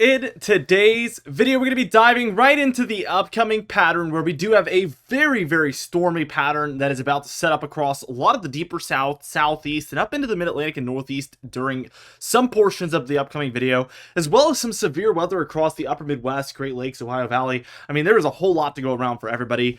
In today's video, we're going to be diving right into the upcoming pattern where we do have a very stormy pattern that is about to set up across a lot of the deeper south, southeast, and up into the mid-Atlantic and northeast during some portions of the upcoming video, as well as some severe weather across the upper Midwest, Great Lakes, Ohio Valley. I mean, there is a whole lot to go around for everybody.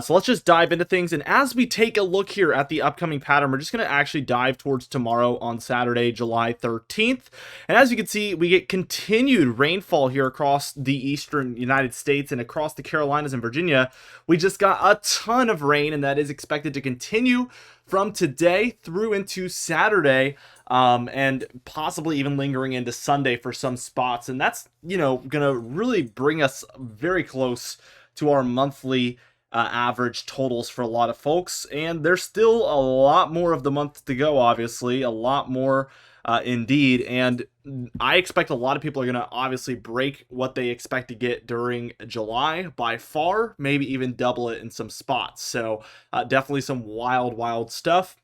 So let's just dive into things. And as we take a look here at the upcoming pattern, we're just going to actually dive towards tomorrow on Saturday, July 13th. And as you can see, we get continued rainfall here across the eastern United States and across the Carolinas and Virginia. We just got a ton of rain, and that is expected to continue from today through into Saturday, and possibly even lingering into Sunday for some spots. And that's, gonna really bring us very close to our monthly average totals for a lot of folks. And there's still a lot more of the month to go, obviously, a lot more indeed. And I expect a lot of people are going to obviously break what they expect to get during July by far, maybe even double it in some spots. So definitely some wild stuff.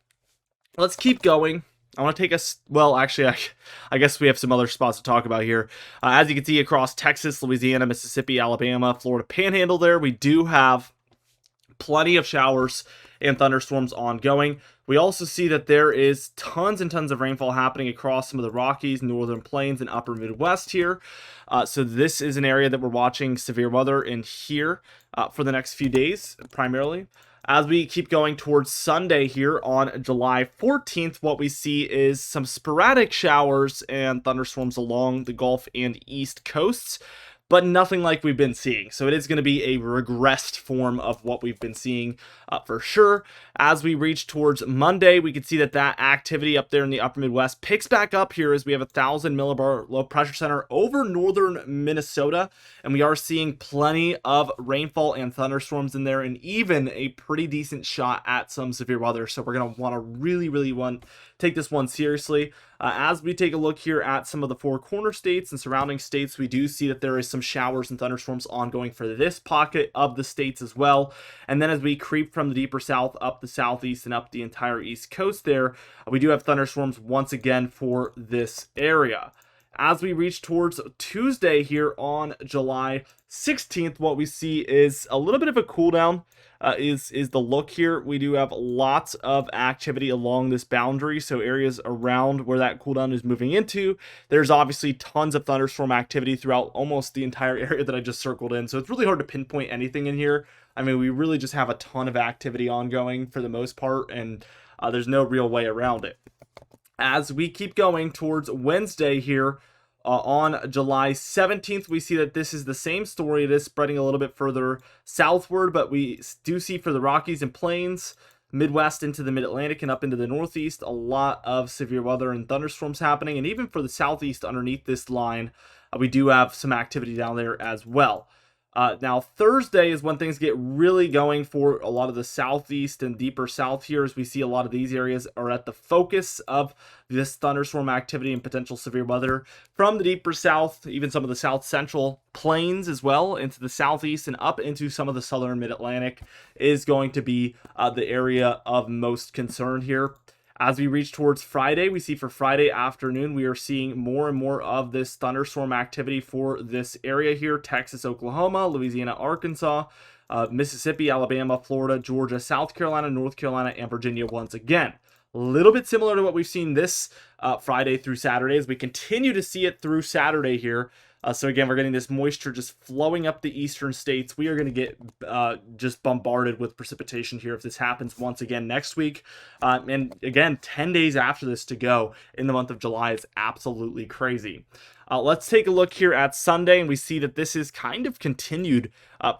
Let's keep going. I want to take us, well, actually, I guess we have some other spots to talk about here. As you can see across Texas, Louisiana, Mississippi, Alabama, Florida Panhandle there, we do have plenty of showers and thunderstorms ongoing. We also see that there is tons and tons of rainfall happening across some of the Rockies, Northern Plains, and Upper Midwest here. So this is an area that we're watching severe weather in here for the next few days, primarily. As we keep going towards Sunday here on July 14th, what we see is some sporadic showers and thunderstorms along the Gulf and East coasts, but nothing like we've been seeing. So it is going to be a regressed form of what we've been seeing for sure. As we reach towards Monday, we can see that activity up there in the upper Midwest picks back up here as we have 1,000 millibar low pressure center over northern Minnesota. And we are seeing plenty of rainfall and thunderstorms in there, and even a pretty decent shot at some severe weather. So we're going to want to really take this one seriously. As we take a look here at some of the four corner states and surrounding states, we do see that there is some showers and thunderstorms ongoing for this pocket of the states as well. And then as we creep from the deeper south up the southeast and up the entire east coast there, we do have thunderstorms once again for this area. As we reach towards Tuesday here on July 16th, what we see is a little bit of a cool down. Is the look here. We do have lots of activity along this boundary, so areas around where that cooldown is moving into, there's obviously tons of thunderstorm activity throughout almost the entire area that I just circled in, so it's really hard to pinpoint anything in here. I mean, we really just have a ton of activity ongoing for the most part, and there's no real way around it. As we keep going towards Wednesday here, on July 17th, we see that this is the same story. It is spreading a little bit further southward, but we do see for the Rockies and Plains, Midwest into the Mid-Atlantic and up into the Northeast, a lot of severe weather and thunderstorms happening. And even for the Southeast underneath this line, we do have some activity down there as well. Now, Thursday is when things get really going for a lot of the southeast and deeper south here, as we see a lot of these areas are at the focus of this thunderstorm activity and potential severe weather. From the deeper south, even some of the south central plains as well, into the southeast and up into some of the southern mid-Atlantic is going to be the area of most concern here. As we reach towards Friday, we see for Friday afternoon, we are seeing more and more of this thunderstorm activity for this area here: Texas, Oklahoma, Louisiana, Arkansas, Mississippi, Alabama, Florida, Georgia, South Carolina, North Carolina, and Virginia once again. A little bit similar to what we've seen this Friday through Saturday, as we continue to see it through Saturday here. So again, we're getting this moisture just flowing up the eastern states. We are going to get just bombarded with precipitation here if this happens once again next week. And again, 10 days after this to go in the month of July is absolutely crazy. Let's take a look here at Sunday, and we see that this is kind of continued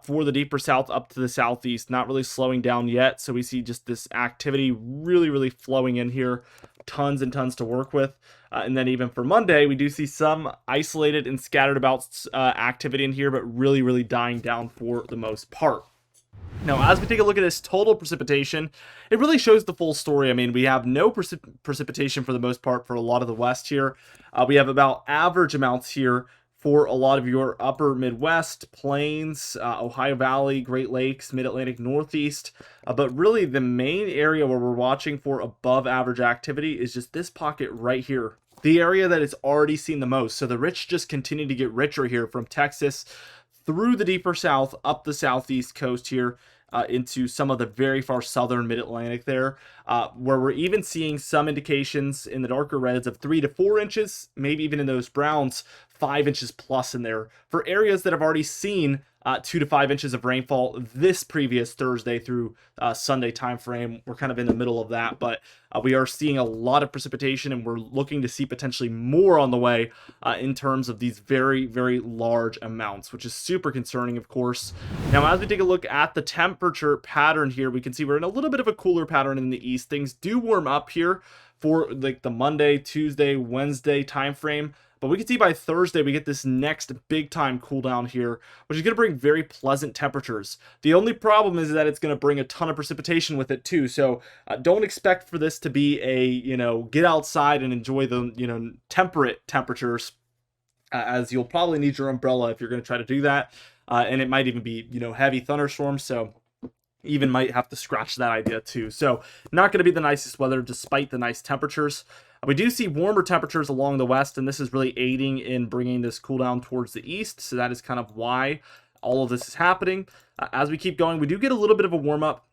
for the deeper south up to the southeast, not really slowing down yet. So we see just this activity really flowing in here. Tons and tons to work with. And then even for Monday, we do see some isolated and scattered about activity in here, but really dying down for the most part. Now, as we take a look at this total precipitation, it really shows the full story. I mean, we have no precipitation for the most part for a lot of the West here. We have about average amounts here for a lot of your upper Midwest, Plains, Ohio Valley, Great Lakes, Mid-Atlantic, Northeast. But really the main area where we're watching for above average activity is just this pocket right here the area that is already seen the most. So the rich just continue to get richer here from Texas through the deeper south, up the southeast coast here, into some of the very far southern mid-Atlantic there, where we're even seeing some indications in the darker reds of 3 to 4 inches, maybe even in those browns, 5 inches plus in there for areas that have already seen 2 to 5 inches of rainfall this previous Thursday through Sunday time frame. We're kind of in the middle of that, but we are seeing a lot of precipitation, and we're looking to see potentially more on the way in terms of these very, very large amounts, which is super concerning, of course. Now, as we take a look at the temperature pattern here, we can see we're in a little bit of a cooler pattern in the east. Things do warm up here for like the Monday, Tuesday, Wednesday time frame. But we can see by Thursday, we get this next big time cool down here, which is going to bring very pleasant temperatures. The only problem is that it's going to bring a ton of precipitation with it too. So don't expect for this to be a, get outside and enjoy the, temperate temperatures, as you'll probably need your umbrella if you're going to try to do that. And it might even be, heavy thunderstorms. So even might have to scratch that idea too. So not going to be the nicest weather despite the nice temperatures. We do see warmer temperatures along the west, and this is really aiding in bringing this cool down towards the east. So that is kind of why all of this is happening. As we keep going, we do get a little bit of a warm up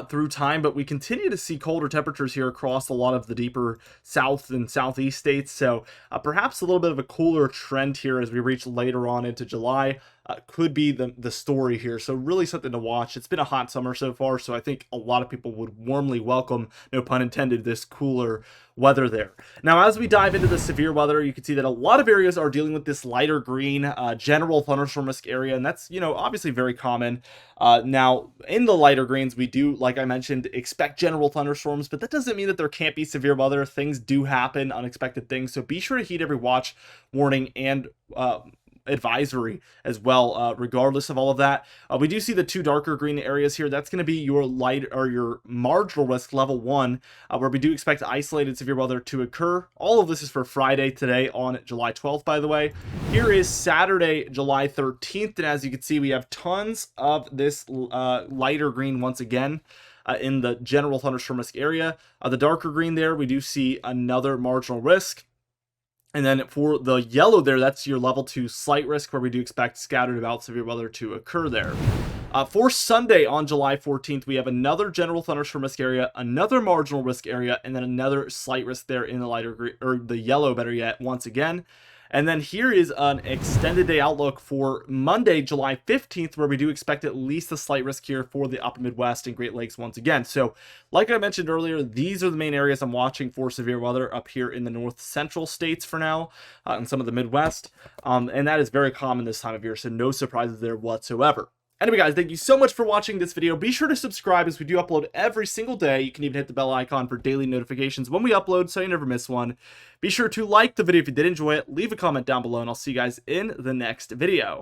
through time, but we continue to see colder temperatures here across a lot of the deeper south and southeast states. So perhaps a little bit of a cooler trend here as we reach later on into July. Could be the story here. So really something to watch. It's been a hot summer so far, so I think a lot of people would warmly welcome, no pun intended, this cooler weather there. Now, as we dive into the severe weather, you can see that a lot of areas are dealing with this lighter green general thunderstorm risk area, and that's, obviously very common. Now, in the lighter greens, we do, like I mentioned, expect general thunderstorms, but that doesn't mean that there can't be severe weather. Things do happen, unexpected things, so be sure to heed every watch, warning, and advisory as well, regardless of all of that. We do see the 2 darker green areas here. That's going to be your light or your marginal risk level 1, where we do expect isolated severe weather to occur. All of this is for Friday today on July 12th, by the way. Here is Saturday, July 13th, and as you can see, we have tons of this lighter green once again. In the general thunderstorm risk area. The darker green there, we do see another marginal risk. And then for the yellow there, that's your level 2 slight risk, where we do expect scattered about severe weather to occur there. For Sunday on July 14th, we have another general thunderstorm risk area, another marginal risk area, and then another slight risk there in the lighter green, or the yellow, better yet, once again. And then here is an extended day outlook for Monday, July 15th, where we do expect at least a slight risk here for the upper Midwest and Great Lakes once again. So like I mentioned earlier, these are the main areas I'm watching for severe weather up here in the north central states for now, and some of the Midwest. And that is very common this time of year, so no surprises there whatsoever. Anyway, guys, thank you so much for watching this video. Be sure to subscribe, as we do upload every single day. You can even hit the bell icon for daily notifications when we upload, so you never miss one. Be sure to like the video if you did enjoy it. Leave a comment down below, and I'll see you guys in the next video.